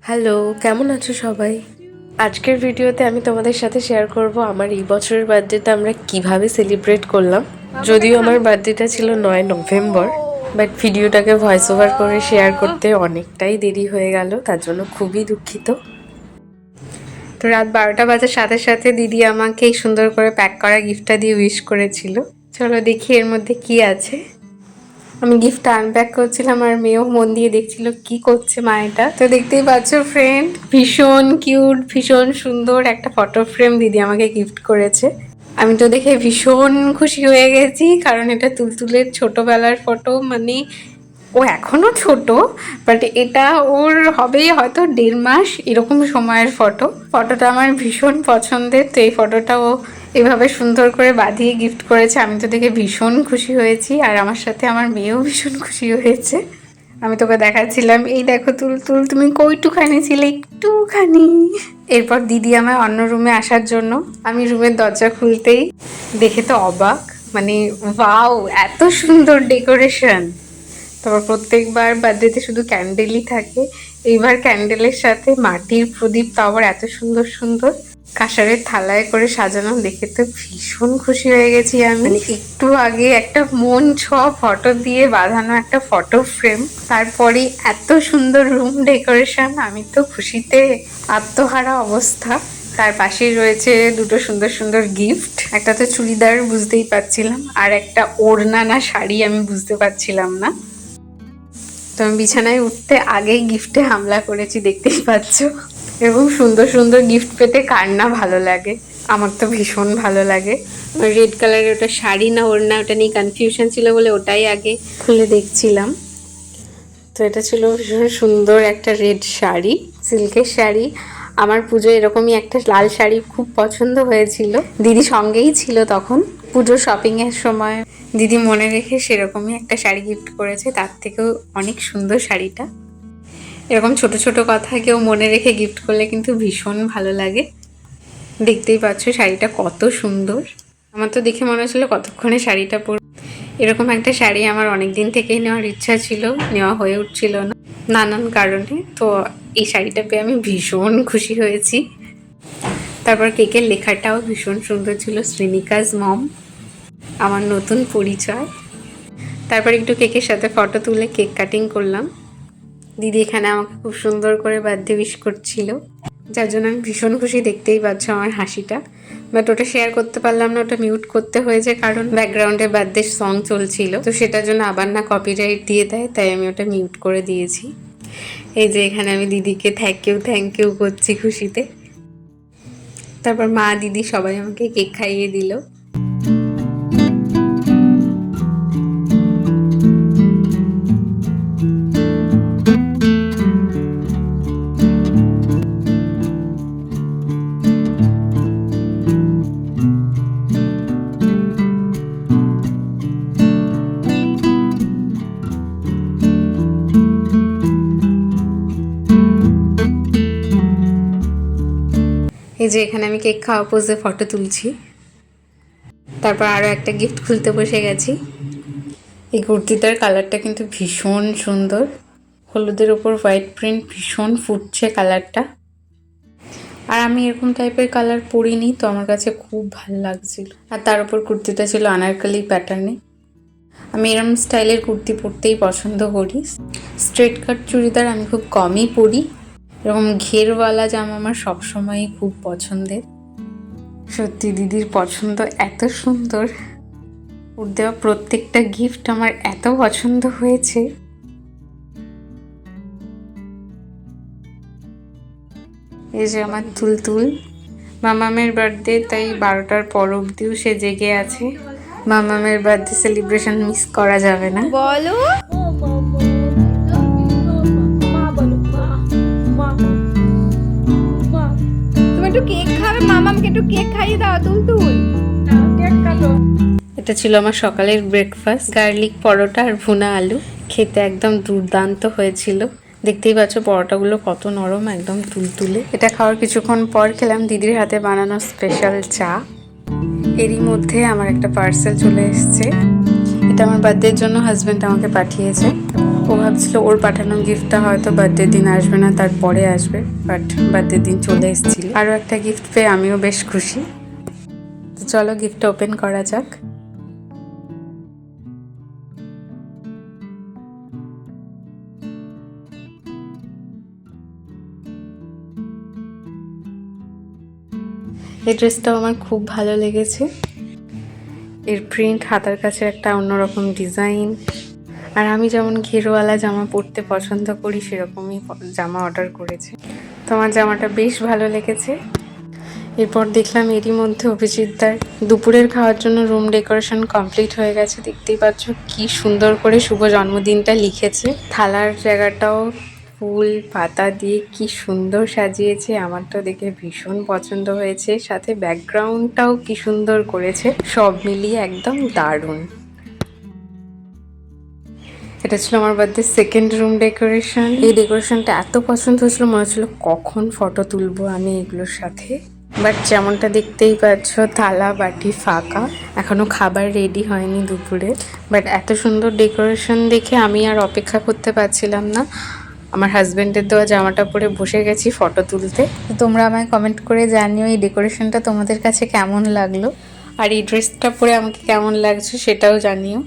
Hello, কেমন আছো সবাই? আজকের ভিডিওতে আমি তোমাদের সাথে শেয়ার করব আমার এই বছরের বার্থডেটা আমরা কিভাবে সেলিব্রেট করলাম। যদিও আমার বার্থডেটা ছিল 9 নভেম্বর, বাট ভিডিওটাকে ভয়েস ওভার করে শেয়ার করতে অনেকটাই দেরি হয়ে গেল, তার জন্য খুবই দুঃখিত। তো রাত 12টা বাজার সাথে সাথে দিদি আমাকে এই সুন্দর করে প্যাক করা গিফটটা দিয়ে উইশ করেছিল। চলো দেখি এর মধ্যে কি আছে। আমি গিফটটা আনপ্যাক করছিলাম আর মেয়েও মন দিয়ে দেখছিল কি করছে মা। এটা তো দেখতেই পাচ্ছ ফ্রেন্ড, ভীষণ কিউট, ভীষণ সুন্দর একটা ফটো ফ্রেম দিদি আমাকে গিফট করেছে। আমি তো দেখে ভীষণ খুশি হয়ে গেছি, কারণ এটা তুলতুলের ছোটবেলার ফটো। মানে ও এখনো ছোট, বাট এটা ওর হবে হয়তো 1.5 মাস এরকম সময়ের ফটোটা আমার ভীষণ পছন্দের। তো এই ফটোটা ও এভাবে সুন্দর করে বাঁধিয়ে গিফট করেছে। আমি তো দেখে ভীষণ খুশি হয়েছি, আর আমার সাথে আমার মেয়েও ভীষণ খুশি হয়েছে। আমি তোকে দেখাচ্ছিলাম, এই দেখো তুলতুল তুমি কইটুখানি ছিলে, একটুখানি। এরপর দিদি আমায় অন্য রুমে আসার জন্য, আমি রুমের দরজা খুলতেই দেখে তো অবাক, মানে ওয়াও এত সুন্দর ডেকোরেশন। তারপর প্রত্যেকবার বার্থডেতে শুধু ক্যান্ডেলই থাকে, এইবার ক্যান্ডেলের সাথে মাটির প্রদীপ, তাও আবার এত সুন্দর সুন্দর কাঁসারের থালায় করে সাজানো, দেখে তো ভীষণ খুশি হয়ে গেছি আমি। মানে একটু আগে একটা মন ছোঁয়া ফটো দিয়ে বাঁধানো একটা ফটো ফ্রেম, তারপরে এত সুন্দর রুম ডেকোরেশন, আমি তো খুশিতে আত্মহারা অবস্থা। তার পাশেই রয়েছে দুটো সুন্দর সুন্দর গিফট, একটা তো চুড়িদার বুঝতেই পারছিলাম, আর একটা ওড়না না শাড়ি আমি বুঝতে পারছিলাম না। তো আমি বিছানায় উঠতে আগেই গিফটে হামলা করেছি, দেখতেই পাচ্ছ। এবং সুন্দর সুন্দর গিফট পেতে কার না ভালো লাগে, আমার তো ভীষণ ভালো লাগে। রেড কালারের ওটা শাড়ি না ওড়না ওটা নিয়ে কনফিউশন ছিল বলে ওটাই আগে খুলে দেখছিলাম। তো এটা ছিল ভীষণ সুন্দর একটা রেড শাড়ি, সিল্কের শাড়ি। আমার পুজো এরকমই একটা লাল শাড়ি খুব পছন্দ হয়েছিল, দিদি সঙ্গেই ছিল তখন পুজো শপিংয়ের সময়। দিদি মনে রেখে সেরকমই একটা শাড়ি গিফট করেছে, তার থেকেও অনেক সুন্দর শাড়িটা। এরকম ছোট ছোট কথা কেউ মনে রেখে গিফট করলে কিন্তু ভীষণ ভালো লাগে। দেখতেই পাচ্ছ শাড়িটা কত সুন্দর, আমার তো দেখে মনে হচ্ছিল কতক্ষণে শাড়িটা পর। এরকম একটা শাড়ি আমার অনেক দিন থেকেই নেওয়ার ইচ্ছা ছিল, নেওয়া হয়ে উঠছিল না নানান কারণে। তো এই শাড়িটা পেয়ে আমি ভীষণ খুশি হয়েছি। তারপর কেকের লেখাটাও ভীষণ সুন্দর ছিল, শ্রীনিকাজ মম, আমার নতুন পরিচয়। তারপর একটু কেকের সাথে ফটো তুলে কেক কাটিং করলাম। দিদি এখানে আমাকে খুব সুন্দর করে বার্থডে উইশ করছিল, যার জন্য আমি ভীষণ খুশি। দেখতেই পাচ্ছ আমার হাসিটা, বাট ওটা শেয়ার করতে পারলাম না, ওটা মিউট করতে হয়েছে কারণ ব্যাকগ্রাউন্ডে বার্থডে সং চলছিল। তো সেটার জন্য আবার না কপিরাইট দিয়ে দেয়, তাই আমি ওটা মিউট করে দিয়েছি। এই যে এখানে আমি দিদিকে থ্যাংক ইউ করছি খুশিতে। তারপর মা দিদি সবাই আমাকে কেক খাইয়ে দিল। এই যে এখানে আমি কেক খাওয়া পোজে ফটো তুলছি। তারপর আরও একটা গিফট খুলতে বসে গেছি। এই কুর্তিটার কালারটা কিন্তু ভীষণ সুন্দর, হলুদের ওপর হোয়াইট প্রিন্ট, ভীষণ ফুটছে কালারটা। আর আমি এরকম টাইপের কালার পরিনি, তো আমার কাছে খুব ভালো লাগছিল। আর তার উপর কুর্তিটা ছিল আনারকলি প্যাটার্নে। আমি এরকম স্টাইলের কুর্তি পরতেই পছন্দ করি। স্ট্রেট কাট চুড়িদার আমি খুব কমই পরি, এরকম ঘেরওয়ালা জামা আমার সবসময়ই খুব পছন্দের। সত্যি দিদির পছন্দ এত সুন্দর, ওর দেওয়া প্রত্যেকটা গিফট আমার এত পছন্দ হয়েছে। এই যে আমার তুলতুল, মামামের বার্থডে, তাই 12টার পর অবধিও সে জেগে আছে। মামামের বার্থডে সেলিব্রেশন মিস করা যাবে না। বলো তুমি একটু কেক খাবে, মামামকে একটু কেক খাইয়ে দাও। তুলতুল কেক কাটো। এটা ছিল আমার সকালের ব্রেকফাস্ট, গার্লিক পরোটা আর ভুনা আলু। খেতে একদম দুর্দান্ত হয়েছিল, দেখতেই পাচ্ছ পরোটাগুলো কত নরম, একদম তুলতুলে। এটা খাওয়ার কিছুক্ষণ পর খেলাম দিদির হাতে বানানো স্পেশাল চা। এরই মধ্যে আমার একটা পার্সেল চলে এসছে, এটা আমার বার্থডের জন্য হাজব্যান্ড আমাকে পাঠিয়েছে। ও ভাবছিল ওর পাঠানো গিফটটা হয়তো বার্থডে দিন আসবে না, তারপরে আসবে, বাট বার্থডে দিন চলে এসেছিল। আরও একটা গিফট পেয়ে আমিও বেশ খুশি। তো চলো গিফটটা ওপেন করা যাক। এই ড্রেসটাও আমার খুব ভালো লেগেছে। এর প্রিন্ট, হাতার কাছে একটা অন্যরকম ডিজাইন, আর আমি যেমন ঘেরওয়ালা জামা পরতে পছন্দ করি সেরকমই জামা অর্ডার করেছে। তোমার জামাটা বেশ ভালো লেগেছে। এরপর দেখলাম এরই মধ্যে অভিজিৎদার দুপুরের খাওয়ার জন্য রুম ডেকোরেশন কমপ্লিট হয়ে গেছে। দেখতেই পাচ্ছ কি সুন্দর করে শুভ জন্মদিনটা লিখেছে। থালার জায়গাটাও ফুল পাতা দিয়ে কি সুন্দর সাজিয়েছে, আমার তো দেখে ভীষণ পছন্দ হয়েছে। সাথে ব্যাকগ্রাউন্ডটাও কি সুন্দর করেছে, সব মিলিয়ে একদম দারুণ। এটা ছিল আমার বার্থডে সেকেন্ড রুম ডেকোরেশন। এই ডেকোরেশনটা এত পছন্দ হয়েছিল, মনে হচ্ছিল কখন ফটো তুলবো আমি এগুলোর সাথে। বাট যেমনটা দেখতেই পাচ্ছ থালা বাটি ফাঁকা, এখনো খাবার রেডি হয়নি দুপুরে। বাট এত সুন্দর ডেকোরেশন দেখে আমি আর অপেক্ষা করতে পারছিলাম না। আমার হাজব্যান্ডের দেওয়া জামাটা পরে বসে গেছি ফটো তুলতে। তো তোমরা আমায় কমেন্ট করে জানিও এই ডেকোরেশনটা তোমাদের কাছে কেমন লাগলো, আর এই ড্রেসটা পরে আমাকে কেমন লাগছে সেটাও জানিও।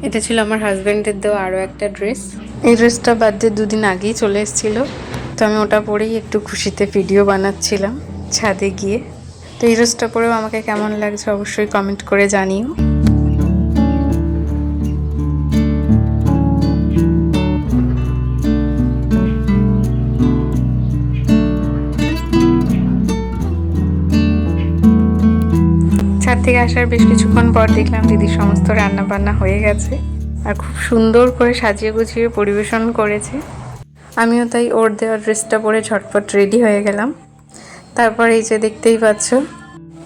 এটা ছিল আমার হাজব্যান্ডের দেওয়া আরও একটা ড্রেস। এই ড্রেসটা বার্থডে দুদিন আগেই চলে এসেছিলো, তো আমি ওটা পরেই একটু খুশিতে ভিডিও বানাচ্ছিলাম ছাদে গিয়ে। তো এই ড্রেসটা পরেও আমাকে কেমন লাগছে অবশ্যই কমেন্ট করে জানিও। ছাদ থেকে আসার বেশ কিছুক্ষণ পর দেখলাম দিদির সমস্ত রান্না বান্না হয়ে গেছে, আর খুব সুন্দর করে সাজিয়ে গুছিয়ে পরিবেশন করেছে। আমিও তাই ওর দেওয়া ড্রেসটা পরে ঝটপট রেডি হয়ে গেলাম। তারপর এই যে দেখতেই পাচ্ছ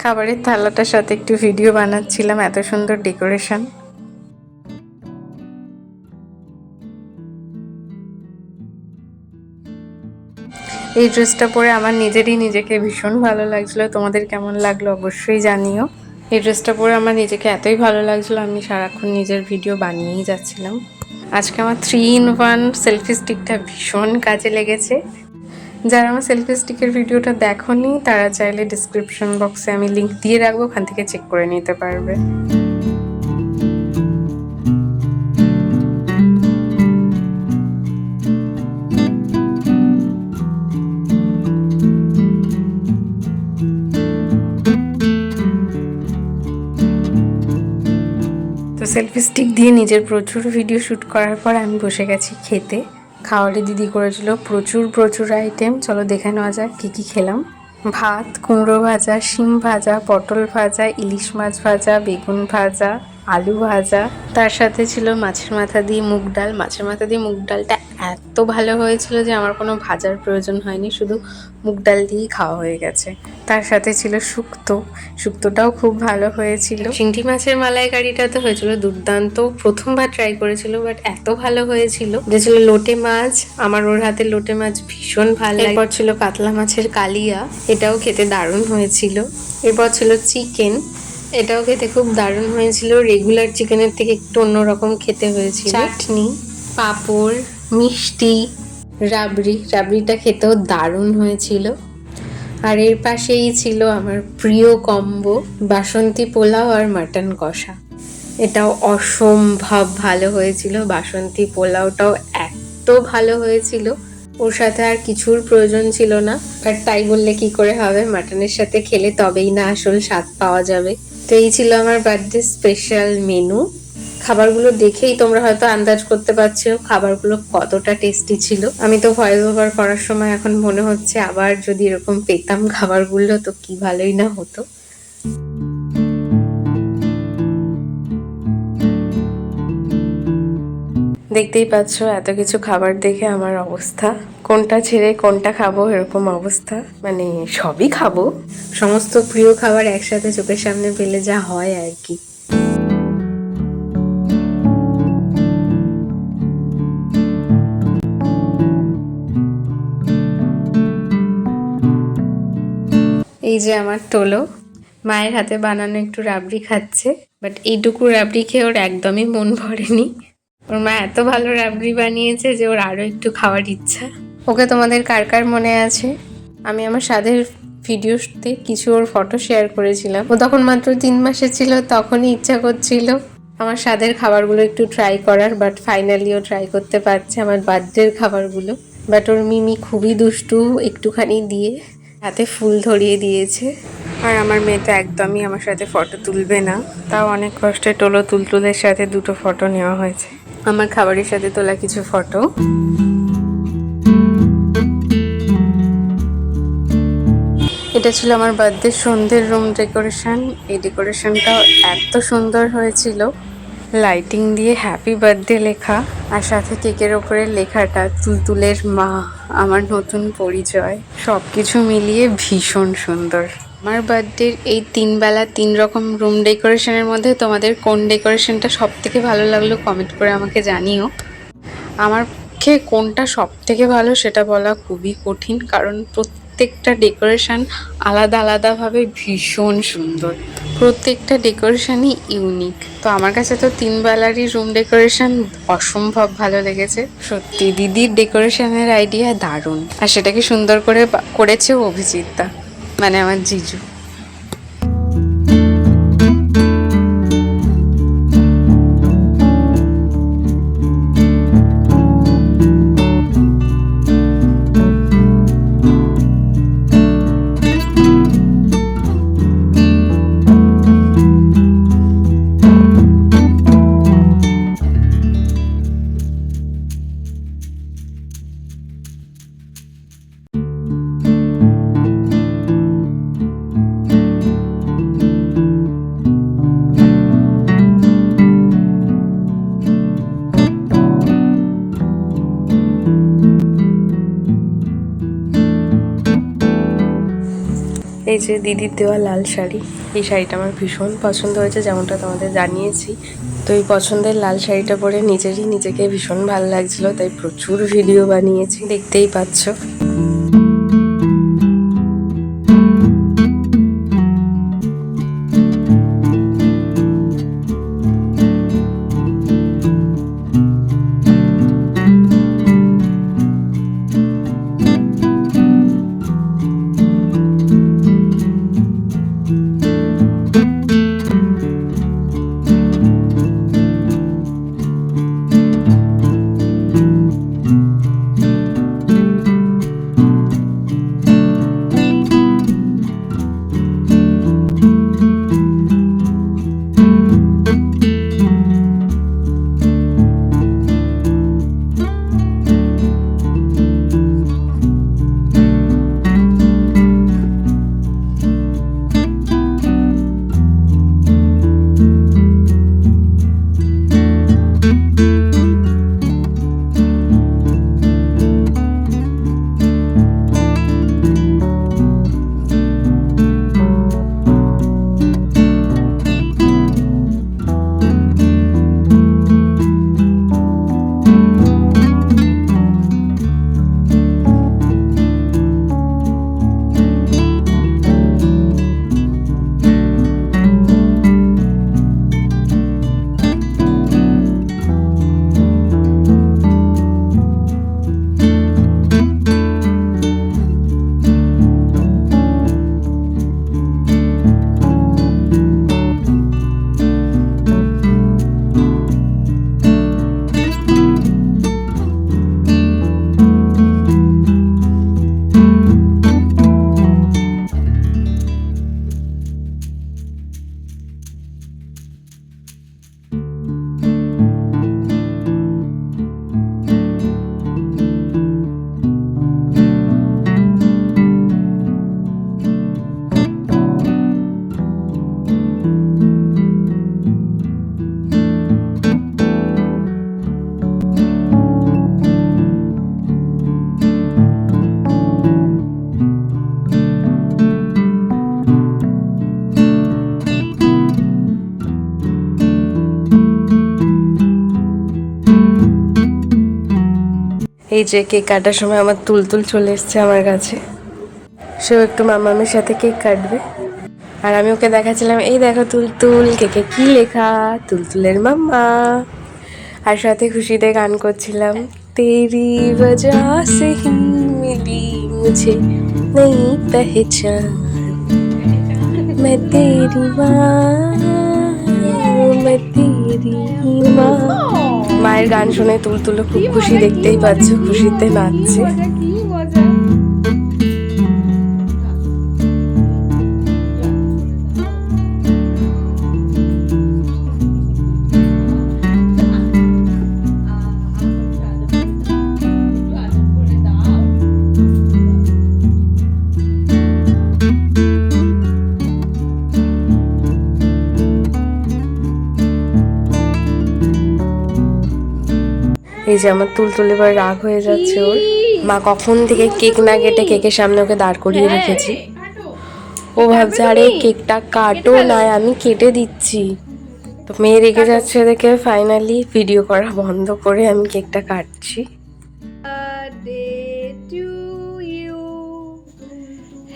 খাবারের থালাটার সাথে একটু ভিডিও বানাচ্ছিলাম, এত সুন্দর ডেকোরেশন। এই ড্রেসটা পরে আমার নিজেরই নিজেকে ভীষণ ভালো লাগছিল। তোমাদের কেমন লাগলো অবশ্যই জানিও। এই ড্রেসটা পরে আমার নিজেকে এতই ভালো লাগছিল, আমি সারাক্ষণ নিজের ভিডিও বানিয়েই যাচ্ছিলাম। আজকে আমার 3-in-1 সেলফি স্টিকটা ভীষণ কাজে লেগেছে। যারা আমার সেলফি স্টিকের ভিডিওটা দেখোনি তারা চাইলে ডিসক্রিপশন বক্সে আমি লিঙ্ক দিয়ে রাখবো, ওখান থেকে চেক করে নিতে পারবে। তো সেলফি স্টিক দিয়ে নিজের প্রচুর ভিডিও শ্যুট করার পর আমি বসে গেছি খেতে। খাওয়ারে দিদি করেছিল প্রচুর আইটেম। চলো দেখে নেওয়া যাক কী কী খেলাম। ভাত, কুমড়ো ভাজা, শিম ভাজা, পটল ভাজা, ইলিশ মাছ ভাজা, বেগুন ভাজা, আলু ভাজা, তার সাথে ছিল মাছের মাথা দিয়ে মুগ ডাল। মাছের মাথা দিয়ে মুগ ডালটা এত ভালো হয়েছিল যে আমার কোনো ভাজার প্রয়োজন হয়নি, শুধু মুগ ডাল দিয়েই খাওয়া হয়ে গেছে। তার সাথে ছিল শুক্তোটাও খুব ভালো হয়েছিল। চিংড়ি মাছের মালাইকারিটা তো হয়েছিল দুর্দান্ত, প্রথমবার ট্রাই করেছিল বাট এত ভালো হয়েছিল। যে ছিল লোটে মাছ, আমার ওর হাতে লোটে মাছ ভীষণ ভালো লাগে। এরপর ছিল কাতলা মাছের কালিয়া, এটাও খেতে দারুণ হয়েছিল। এরপর ছিল চিকেন, এটাও খেতে খুব দারুণ হয়েছিল। রেগুলার চিকেনের থেকে একটু অন্যরকম খেতে হয়েছিল। চাটনি, পাঁপড়, মিষ্টি, রাবড়িটা খেতেও দারুণ হয়েছিল। আর এর পাশেই ছিল আমার প্রিয় কম্বো, বাসন্তী পোলাও আর মাটন কষা। এটাও অসম্ভব ভালো হয়েছিল। বাসন্তী পোলাওটাও এত ভালো হয়েছিল, ওর সাথে আর কিছুর প্রয়োজন ছিল না। আর তাই বললে কি করে হবে, মাটনের সাথে খেলে তবেই না আসল স্বাদ পাওয়া যাবে। তো এই ছিল আমার বার্থডে স্পেশাল মেনু। খাবারগুলো দেখেই তোমরা হয়তো আন্দাজ করতে পারছো খাবারগুলো কতটা টেস্টি ছিল। আমি তো ভয়েস ওভার করার সময় এখন মনে হচ্ছে আবার যদি এরকম পেতাম খাবারগুলো তো কি ভালোই না হতো। দেখতেই পাচ্ছ এত কিছু খাবার দেখে আমার অবস্থা, কোনটা ছেড়ে কোনটা খাবো এরকম অবস্থা। মানে সবই খাবো, সমস্ত প্রিয় খাবার একসাথে চোখের সামনে পেলে যা হয় আর কি। যে আমার টোলো মায়ের হাতে বানানো একটু রাবড়ি খাচ্ছে, বাট এইটুকু রাবড়ি খেয়ে ওর একদমই মন ভরেনি। ওর মা এত ভালো রাবড়ি বানিয়েছে যে ওর আরো একটু খাওয়ার ইচ্ছা। ওকে তোমাদের কার কার মনে আছে, আমি আমার স্বাদের ভিডিওতে কিছু ওর ফটো শেয়ার করেছিলাম। ও তখন মাত্র 3 মাসে ছিল, তখনই ইচ্ছা করছিল আমার স্বাদের খাবারগুলো একটু ট্রাই করার, বাট ফাইনালিও ট্রাই করতে পারছে আমার বার্থডের খাবারগুলো। বাট ওর মিমি খুবই দুষ্টু, একটুখানি দিয়ে হাতে ফুল ধরিয়ে দিয়েছে। আর আমার মেয়ে তো একদমই আমার সাথে ফটো তুলবে না, তাও অনেক কষ্টে টোলো তুলতুলের সাথে 2টো ফটো নেওয়া হয়েছে, আমার খাবারের সাথে তোলা কিছু ফটো। এটা ছিল আমার বার্থডে সন্ধ্যের রুম ডেকোরেশন। এই ডেকোরেশনটাও এত সুন্দর হয়েছিল, লাইটিং দিয়ে হ্যাপি বার্থডে লেখা, আর সাথে কেকের ওপরে লেখাটা তুলতুলের মা, আমার নতুন পরিচয়। সব কিছু মিলিয়ে ভীষণ সুন্দর। আমার বার্থডের এই 3 বেলা 3 রকম রুম ডেকোরেশনের মধ্যে তোমাদের কোন ডেকোরেশনটা সব থেকে ভালো লাগলো কমেন্ট করে আমাকে জানিও। আমার পক্ষে কোনটা সব থেকে ভালো সেটা বলা খুবই কঠিন, কারণ প্রত্যেকটা ডেকোরেশন আলাদা আলাদাভাবে ভীষণ সুন্দর, প্রত্যেকটা ডেকোরেশনই ইউনিক। তো আমার কাছে তো 3 বেলারই রুম ডেকোরেশন অসম্ভব ভালো লেগেছে। সত্যি দিদির ডেকোরেশনের আইডিয়া দারুণ, আর সেটাকে সুন্দর করে করেছে অভিজিৎদা, মানে আমার জিজু। এই যে দিদির দেওয়া লাল শাড়ি, এই শাড়িটা আমার ভীষণ পছন্দ হয়েছে, যেমনটা তোমাদের জানিয়েছি। তো এই পছন্দের লাল শাড়িটা পরে নিজেকে ভীষণ ভালো লাগছিল, তাই প্রচুর ভিডিও বানিয়েছি, দেখতেই পাচ্ছ। এই যে কেক কাটার সময় আমার তুলতুল চলে এসছে আমার কাছে। সেও একটু মামামের সাথে কেক কাটবে। আর আমি ওকে দেখাচ্ছিলাম, এই দেখো তুলতুল, কেকে কি লেখা, তুলতুলের মাম্মা। আর সাথে খুশিতে গান করছিলাম, তেরি वजह से ही मिली मुझे नई पहचान, मैं तेरी माँ, मैं तेरी माँ। মায়ের গান শুনে তুলতুলো খুব খুশি, দেখতেই পাচ্ছ খুশিতে নাচছে। কি মজা। এই যে আমার তুলতুল এবার রাগ হয়ে যাচ্ছে ওর। মা কখন থেকে কেক না কেটে কেকের সামনে ওকে দাঁড় করিয়ে রেখেছি। ও ভাবছে আরে কেকটা কাটো না, আমি কেটে দিচ্ছি। তো মেয়ে রেগে যাচ্ছে দেখে ফাইনালি ভিডিও করা বন্ধ করে আমি কেকটা কাটছি। Birthday to you.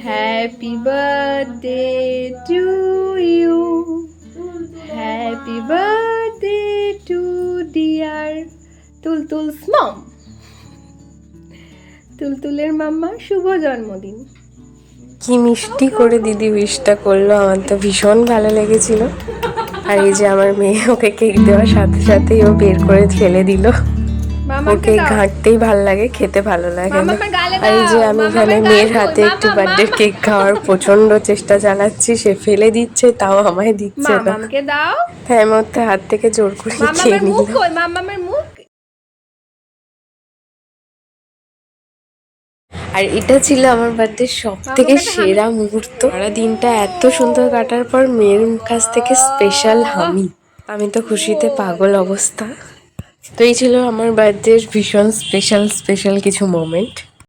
Happy birthday to you. Happy birthday to dear তুলতুল's mom. তুলতুলের মাম্মা শুভ জন্মদিন। কি মিষ্টি করে দিদি উইশটা করলো, আমার তো ভীষণ ভালো লেগেছিল। আর এই যে আমার মেয়ে, ওকে কেক দেওয়ার সাথে সাথেই ও বের করে ফেলে দিল। ওকে ঘাঁটতেই ভালো লাগে, খেতে ভালো লাগে না। আর এই যে আমি এখানে মেয়ের হাতে একটু বার্থডে কেক খাওয়ার প্রচন্ড চেষ্টা চালাচ্ছি, সে ফেলে দিচ্ছে তাও আমায় দিচ্ছে না। মামামকে দাও। তাই আমি ওর হাত থেকে জোর করে খেয়ে মামামের মুখ নিলাম। কই, মামামের মুখ। আর এটা ছিল আমার বার্থডে সব থেকে সেরা মুহূর্ত। সারা দিনটা এত সুন্দর কাটার পর মেয়ের কাছ থেকে স্পেশাল হামি, আমি তো খুশিতে পাগল অবস্থা। তো এই ছিল আমার বার্থডের ভীষণ স্পেশাল কিছু মোমেন্ট।